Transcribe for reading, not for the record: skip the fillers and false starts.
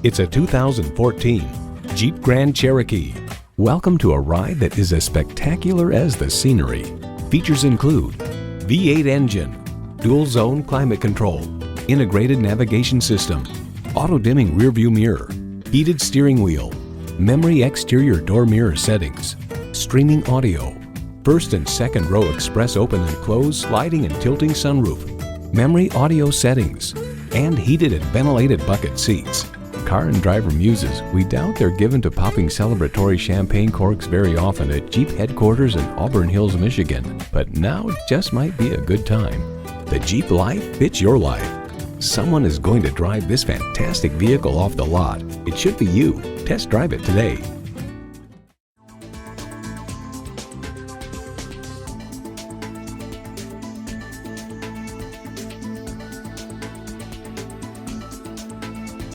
It's a 2014 Jeep Grand Cherokee. Welcome to a ride that is as spectacular as the scenery. Features include V8 engine, dual zone climate control, integrated navigation system, auto dimming rearview mirror, heated steering wheel, memory exterior door mirror settings, streaming audio, first and second row express open and close sliding and tilting sunroof, memory audio settings, and heated and ventilated bucket seats. Car and driver muses, we doubt they're given to popping celebratory champagne corks very often at Jeep headquarters in Auburn Hills, Michigan, but now just might be a good time. The Jeep life fits your life. Someone is going to drive this fantastic vehicle off the lot. It should be you. Test drive it today.